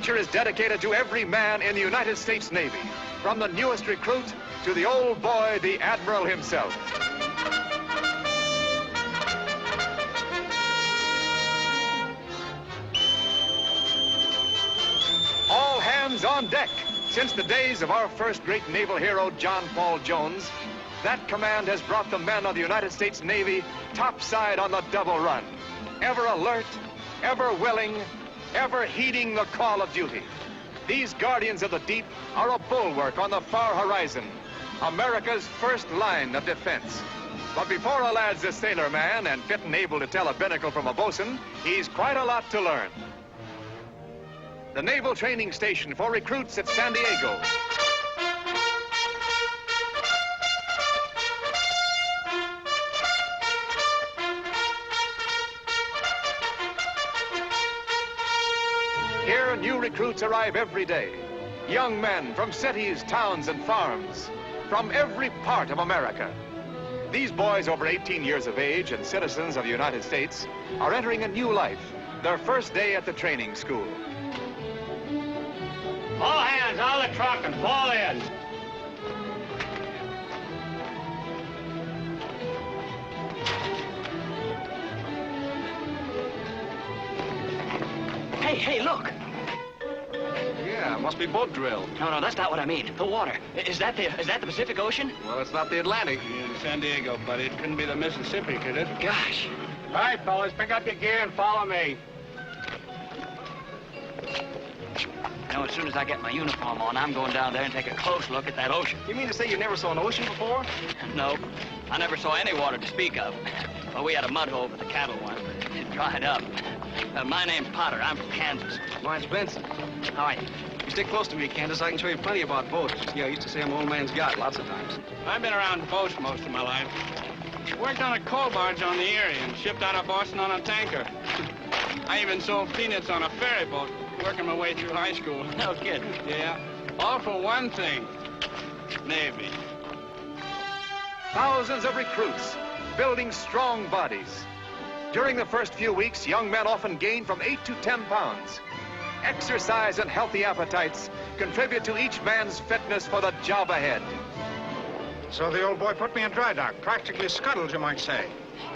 lecture is dedicated to every man in the United States Navy, from the newest recruit to the old boy, the Admiral himself. All hands on deck. Since the days of our first great naval hero, John Paul Jones, that command has brought the men of the United States Navy topside on the double run. Ever alert, ever willing, ever heeding the call of duty. These guardians of the deep are a bulwark on the far horizon, America's first line of defense. But before a lad's a sailor man and fit and able to tell a binnacle from a bosun, he's quite a lot to learn. The Naval Training Station for recruits at San Diego. Here, new recruits arrive every day. Young men from cities, towns, and farms, from every part of America. These boys over 18 years of age and citizens of the United States are entering a new life, their first day at the training school. All hands out of the truck and fall in. Hey, look. Yeah, must be boat drill. No, that's not what I mean. The water. Is that the Pacific Ocean? Well, it's not the Atlantic. In San Diego, buddy. It couldn't be the Mississippi, could it? Gosh. All right, fellas, pick up your gear and follow me. You know, as soon as I get my uniform on, I'm going down there and take a close look at that ocean. You mean to say you never saw an ocean before? No, I never saw any water to speak of. Well, we had a mud hole for the cattle once, but it dried up. My name's Potter. I'm from Kansas. Mine's Benson. How are you? You stick close to me, Candace. I can show you plenty about boats. Yeah, I used to say I'm old man's got lots of times. I've been around boats most of my life. Worked on a coal barge on the Erie and shipped out of Boston on a tanker. I even sold peanuts on a ferry boat, working my way through high school. No kidding. Yeah, all for one thing, Navy. Thousands of recruits, building strong bodies. During the first few weeks, young men often gain from 8 to 10 pounds. Exercise and healthy appetites contribute to each man's fitness for the job ahead. So the old boy put me in dry dock, practically scuttled, you might say.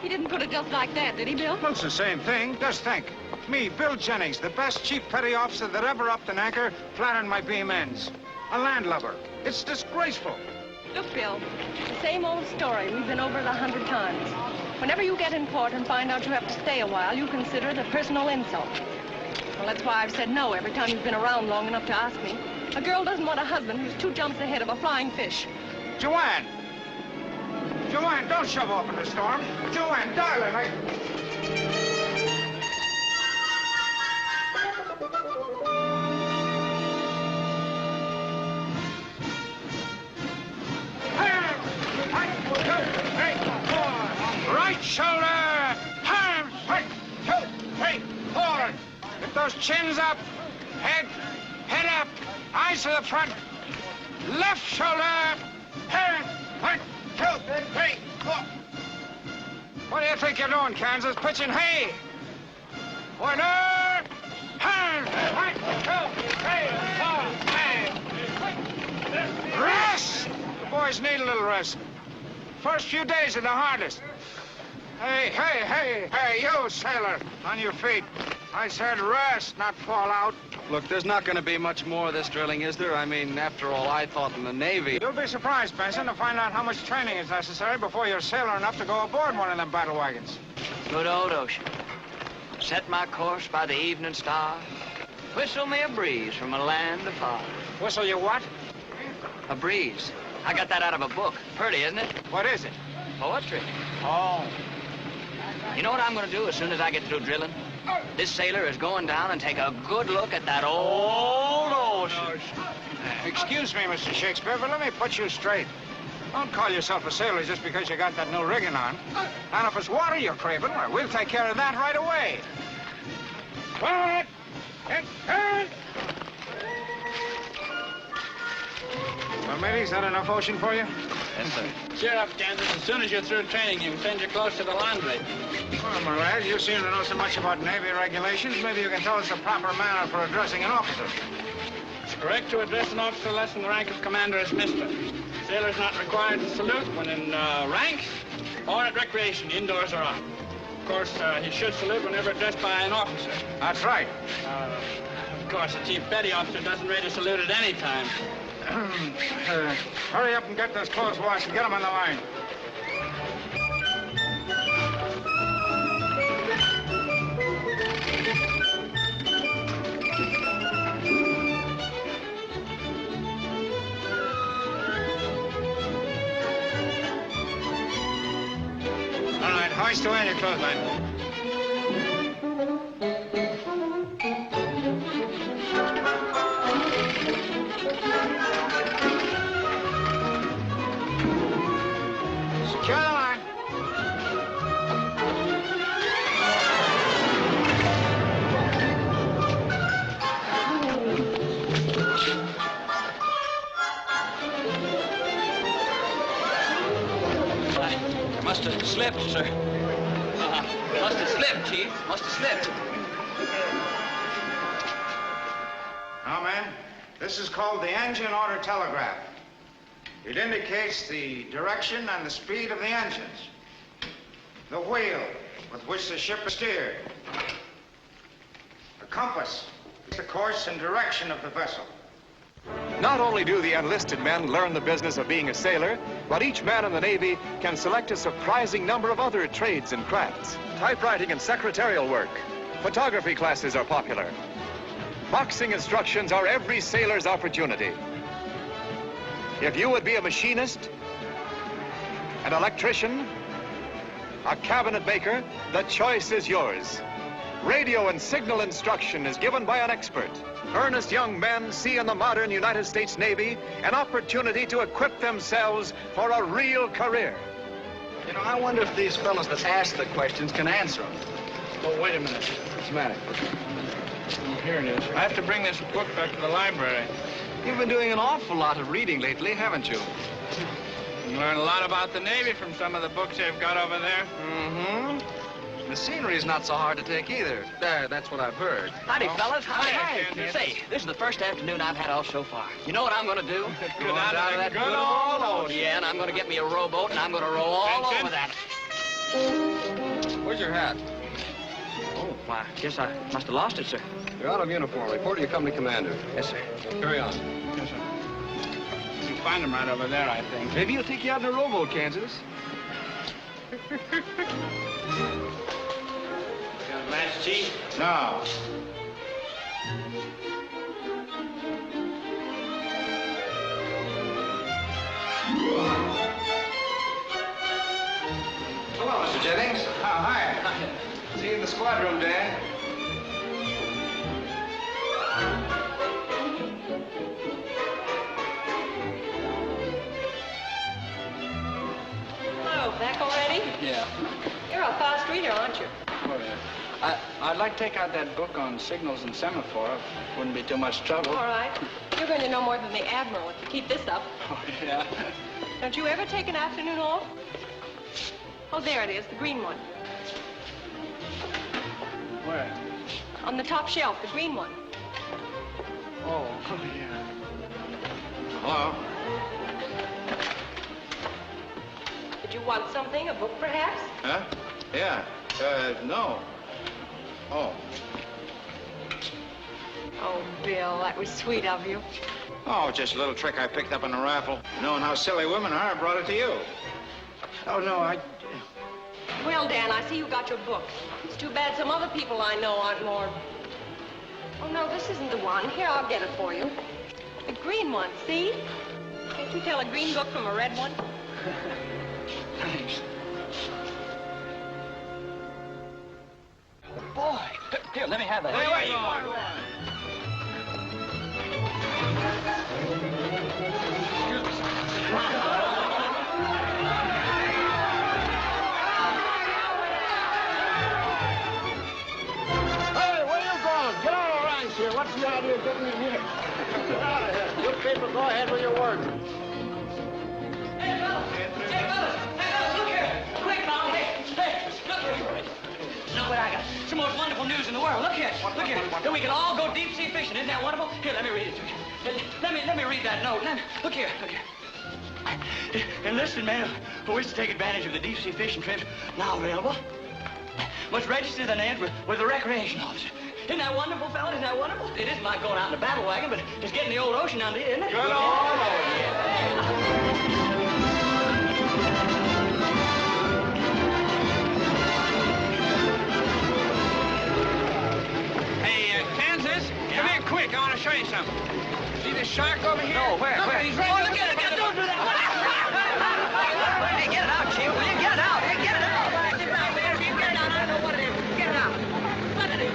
He didn't put it just like that, did he, Bill? Well, it's the same thing. Just think. Me, Bill Jennings, the best chief petty officer that ever upped an anchor, flattened my beam ends. A landlubber. It's disgraceful. Look, Bill, the same old story. We've been over it 100 times. Whenever you get in port and find out you have to stay a while, you consider it a personal insult. Well, that's why I've said no every time you've been around long enough to ask me. A girl doesn't want a husband who's 2 jumps ahead of a flying fish. Joanne! Joanne, don't shove off in the storm. Joanne, darling, Right shoulder! Arms! 1, 2, 3, 4. Lift those chins up. Head up. Eyes to the front. Left shoulder. Head. 1, 2, 3, 4. What do you think you're doing, Kansas? Pitching hay. Order. Hand. 1, 2, 3, 4, 5. Rest. The boys need a little rest. First few days are the hardest. Hey, you, sailor, on your feet. I said rest, not fall out. Look, there's not going to be much more of this drilling, is there? I mean, after all, I thought in the Navy... You'll be surprised, Benson, to find out how much training is necessary before you're sailor enough to go aboard one of them battle wagons. Good old ocean. Set my course by the evening star. Whistle me a breeze from a land afar. Whistle you what? A breeze. I got that out of a book. Pretty, isn't it? What is it? Poetry. Oh. You know what I'm going to do as soon as I get through drilling? This sailor is going down and take a good look at that old ocean. Excuse me, Mr. Shakespeare, but let me put you straight. Don't call yourself a sailor just because you got that new rigging on. And if it's water you're craving, well, we'll take care of that right away. Forward! And turn! Well, matey, is that enough ocean for you? Yes, sir. Cheer up, Kansas. As soon as you're through training, you can send your clothes to the laundry. Well, my lad, you seem to know so much about Navy regulations. Maybe you can tell us the proper manner for addressing an officer. It's correct to address an officer less than the rank of commander as Mister. Sailor's not required to salute when in ranks or at recreation, indoors or out. Of course, he should salute whenever addressed by an officer. That's right. Of course, a chief petty officer doesn't rate a salute at any time. Hurry up and get those clothes washed and get them on the line. All right, hoist away your clothes, man. Secure the line. I must have slipped, sir. Must have slipped, Chief. Must have slipped. Now, man, this is called the engine order telegraph. It indicates the direction and the speed of the engines, the wheel with which the ship is steered, the compass, the course and direction of the vessel. Not only do the enlisted men learn the business of being a sailor, but each man in the Navy can select a surprising number of other trades and crafts. Typewriting and secretarial work. Photography classes are popular. Boxing instructions are every sailor's opportunity. If you would be a machinist, an electrician, a cabinet maker, the choice is yours. Radio and signal instruction is given by an expert. Earnest young men see in the modern United States Navy an opportunity to equip themselves for a real career. You know, I wonder if these fellows that ask the questions can answer them. Oh, wait a minute. What's the matter? Oh, here it is. I have to bring this book back to the library. You've been doing an awful lot of reading lately, haven't you? You learn a lot about the Navy from some of the books they've got over there. Mm-hmm. The scenery's not so hard to take either. That's what I've heard. Howdy, fellas. Howdy. Hi, Kansas. Say, this is the first afternoon I've had off so far. You know what I'm going to do? Go down to that good old ocean. Yeah, and I'm going to get me a rowboat, and I'm going to row all Attention. over that. Where's your hat? Oh, why, guess I must have lost it, sir. You're out of uniform. Report to your company commander. Yes, sir. Carry on. Yes, sir. You can find them right over there, I think. Maybe he'll take you out in a rowboat, Kansas. Got a match, Chief? No. Hello, Mr. Jennings. Oh, hi. See you in the squad room, Dan. Hello, back already? Yeah. You're a fast reader, aren't you? Oh, yeah. I'd like to take out that book on signals and semaphore. Wouldn't be too much trouble. All right. You're going to know more than the Admiral if you keep this up. Oh, yeah. Don't you ever take an afternoon off? Oh, there it is, the green one. Where? On the top shelf, the green one. Oh, yeah. Hello? Did you want something, a book perhaps? Huh? Yeah. No. Oh. Oh, Bill, that was sweet of you. Oh, just a little trick I picked up in a raffle. Knowing how silly women are, I brought it to you. Oh, no, Well, Dan, I see you got your book. It's too bad some other people I know aren't more... Oh, no, this isn't the one. Here, I'll get it for you. The green one, see? Can't you tell a green book from a red one? Thanks. Boy, here, let me have that. Wait. Hey, where you going? Get out of ranks here. What's the idea of getting in here? Get out of here. You people go ahead with your work. Hey, fellas! Hey, fellas! Hey, fellas, look here! Quick, now! Hey, look here! Look what I got. It's the most wonderful news in the world. Look here. Look here. That we can all go deep sea fishing. Isn't that wonderful? Here, let me read it to you. Let me read that note. Look here. Look here. Enlisted men who wish to take advantage of the deep sea fishing trips now available must register their names with the recreation officer. Isn't that wonderful, fella? Isn't that wonderful? It isn't like going out in a battle wagon, but it's getting the old ocean under you, isn't it? Good on. Kansas, come here quick. I want to show you something. See this shark over here? No, where? Look, Where? he's right. Oh, look at it. Don't do that. Hey, get it out, Chief. Will you get it out? Hey, get it out. Sit down there. If you get it out, I know what it is. Get it out. Let it in.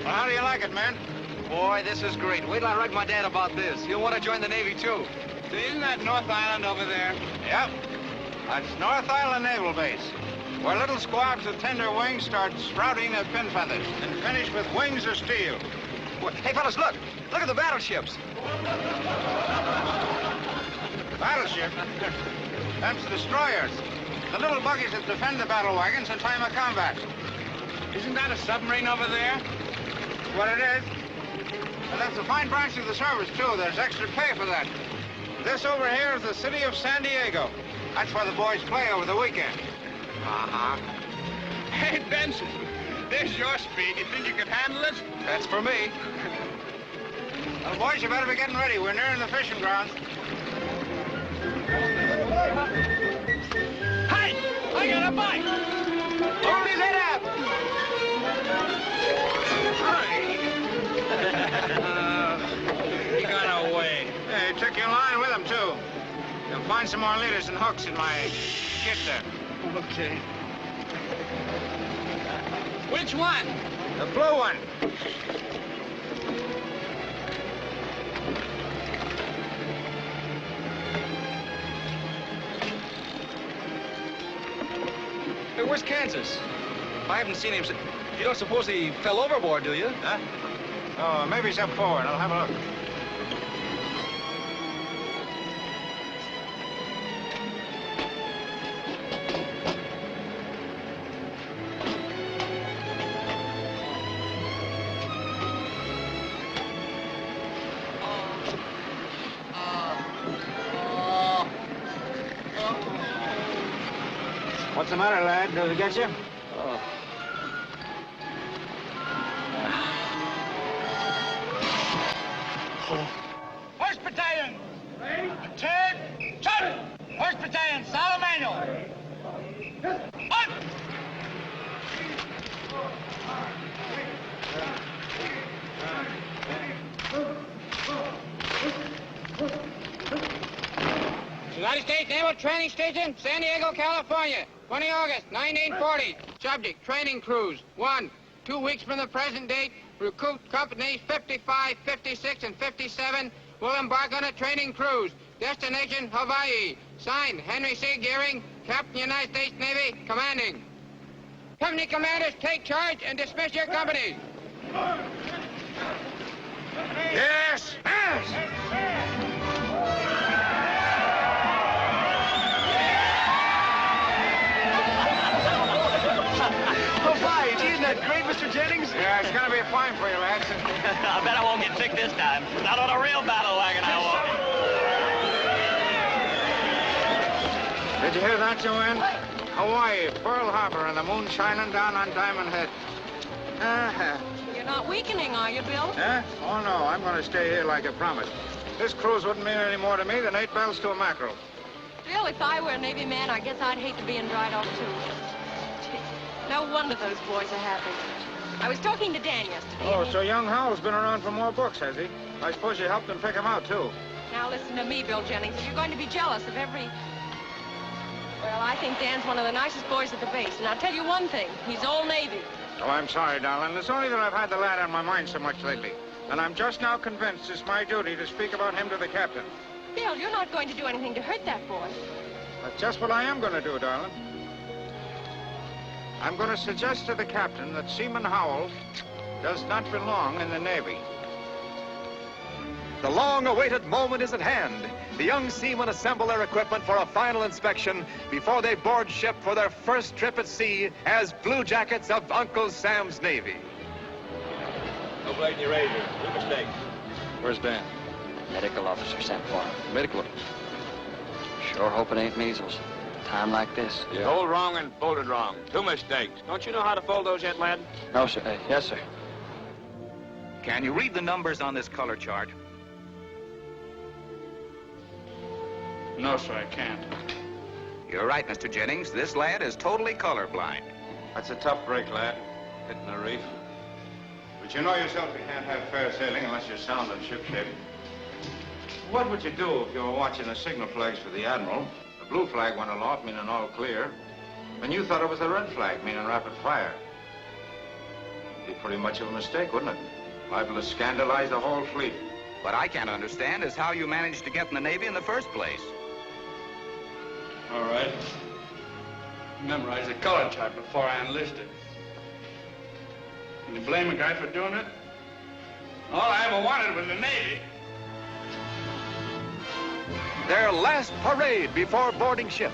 Well, how do you like it, man? Boy, this is great. Wait till I write my dad about this. He'll want to join the Navy, too. Isn't that North Island over there? Yep. That's North Island Naval Base, where little squads with tender wings start sprouting their pin feathers and finish with wings of steel. Hey, fellas, look. Look at the battleships. Battleship? That's destroyers. The little buggies that defend the battle wagons in time of combat. Isn't that a submarine over there? What it is? And that's a fine branch of the service, too. There's extra pay for that. This over here is the city of San Diego. That's where the boys play over the weekend. Uh-huh. Hey, Benson, there's your speed. You think you could handle it? That's for me. Well, boys, you better be getting ready. We're nearing the fishing grounds. Hey, I got a bite. Hold his head up. He got away. Hey, he took your line with him, too. You'll find some more leaders and hooks in my kit there. Okay. Which one? The blue one. Hey, where's Kansas? I haven't seen him since... You don't suppose he fell overboard, do you? Huh? Oh, maybe he's up forward. I'll have a look. What's the matter, lad? Does it get you? First Battalion. Turn. Turn. First Battalion, Salamano. Up. United States Naval Training Station, San Diego, California. 20 August, 1940. Subject, training cruise. 1. 2 weeks from the present date, recruit companies 55, 56, and 57 will embark on a training cruise. Destination, Hawaii. Signed, Henry C. Gearing, Captain, United States Navy, commanding. Company commanders, take charge and dismiss your companies. Yes! Yes! Oh, my, isn't that great, Mr. Jennings? Yeah, it's gonna be fine for you, lads. I bet I won't get sick this time. Not on a real battle wagon, I won't. Did you hear that, Joanne? Hawaii, Pearl Harbor, and the moon shining down on Diamond Head. You're not weakening, are you, Bill? Huh? Oh, no, I'm gonna stay here like I promised. This cruise wouldn't mean any more to me than 8 bells to a mackerel. Bill, if I were a Navy man, I guess I'd hate to be in dry dock, too. Gee, no wonder those boys are happy. I was talking to Dan yesterday. Oh, and he- so young Howell's been around for more books, has he? I suppose you helped him pick them out, too. Now listen to me, Bill Jennings. If you're going to be jealous of every... Well, I think Dan's one of the nicest boys at the base. And I'll tell you one thing. He's Old Navy. Oh, I'm sorry, darling. It's only that I've had the lad on my mind so much lately. And I'm just now convinced it's my duty to speak about him to the captain. Bill, you're not going to do anything to hurt that boy. That's just what I am going to do, darling. I'm going to suggest to the captain that Seaman Howell does not belong in the Navy. The long-awaited moment is at hand. The young seamen assemble their equipment for a final inspection before they board ship for their first trip at sea as Blue Jackets of Uncle Sam's Navy. No blade in your razor. No mistake. Where's Dan? Medical officer sent for him. Medical. Sure hope it ain't measles. Time like this. Yeah. Told wrong and folded wrong. 2 mistakes. Don't you know how to fold those yet, lad? No, sir. Yes, sir. Can you read the numbers on this color chart? No, sir, I can't. You're right, Mr. Jennings. This lad is totally colorblind. That's a tough break, lad. Hitting the reef. But you know yourself you can't have fair sailing unless you're sound and shipshape. What would you do if you were watching the signal flags for the Admiral? The blue flag went aloft, meaning all clear. And you thought it was the red flag, meaning rapid fire. It'd be pretty much of a mistake, wouldn't it? Liable to scandalize the whole fleet. What I can't understand is how you managed to get in the Navy in the first place. All right. Memorized the color chart before I enlisted. Can you blame a guy for doing it? All I ever wanted was the Navy. Their last parade before boarding ship.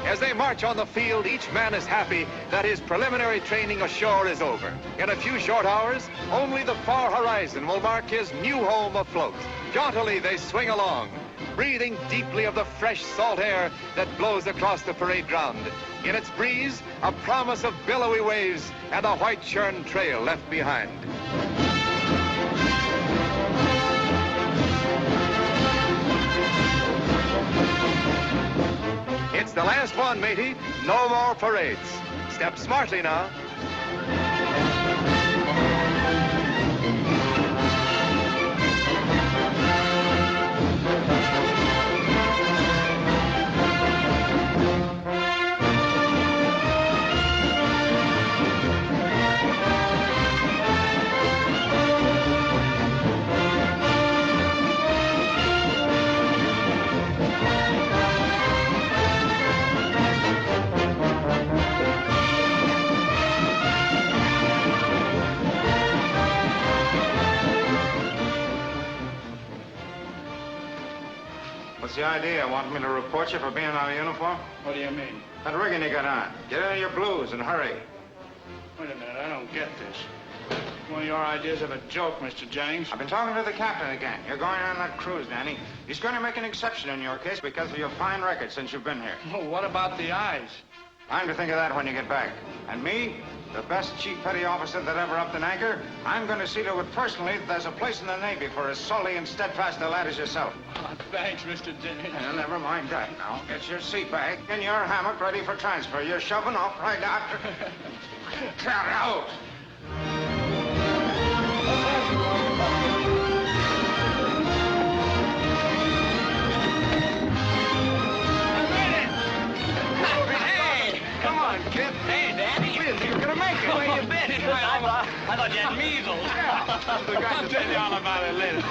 As they march on the field, each man is happy that his preliminary training ashore is over. In a few short hours, only the far horizon will mark his new home afloat. Jauntily they swing along, breathing deeply of the fresh salt air that blows across the parade ground. In its breeze, a promise of billowy waves and a white churn trail left behind. It's the last one, matey. No more parades. Step smartly now. What's the idea? Want me to report you for being out of uniform? What do you mean? That rigging you got on. Get into your blues and hurry. Wait a minute, I don't get this. One of your ideas of a joke, Mr. Jennings. I've been talking to the captain again. You're going on that cruise, Danny. He's going to make an exception in your case because of your fine record since you've been here. Oh, what about the eyes? Time to think of that when you get back. And me, the best chief petty officer that ever upped an anchor, I'm going to see to it personally that there's a place in the Navy for as salty and steadfast a lad as yourself. Oh, thanks, Mr. Jennings. Never mind that now. Get your seat bag and your hammock ready for transfer. You're shoving off right after. Get out! Come on, kid. Hey, Danny. We didn't think you were going to make it. Where you been? I thought you had measles. Yeah. I'll tell you all about it later.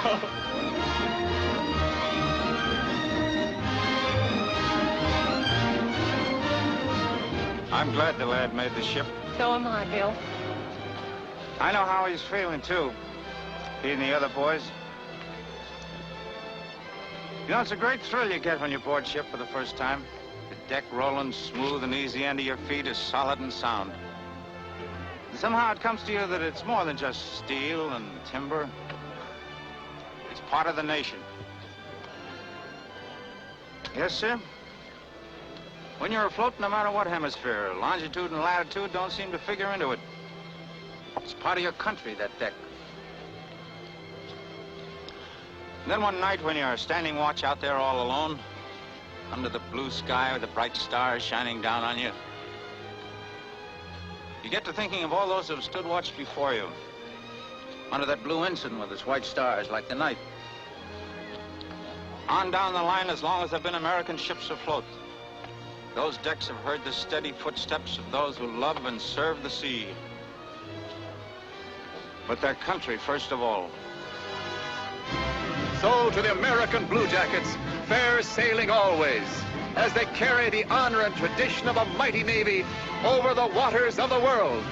I'm glad the lad made the ship. So am I, Bill. I know how he's feeling, too. He and the other boys. You know, it's a great thrill you get when you board ship for the first time. The deck rolling smooth and easy under your feet is solid and sound. And somehow it comes to you that it's more than just steel and timber. It's part of the nation. Yes, sir? When you're afloat, no matter what hemisphere, longitude and latitude don't seem to figure into it. It's part of your country, that deck. And then one night when you're standing watch out there all alone, under the blue sky with the bright stars shining down on you, you get to thinking of all those who have stood watch before you, under that blue ensign with its white stars like the night. On down the line as long as there have been American ships afloat. Those decks have heard the steady footsteps of those who love and serve the sea. But their country first of all. So to the American Blue Jackets, fair sailing always, as they carry the honor and tradition of a mighty Navy over the waters of the world.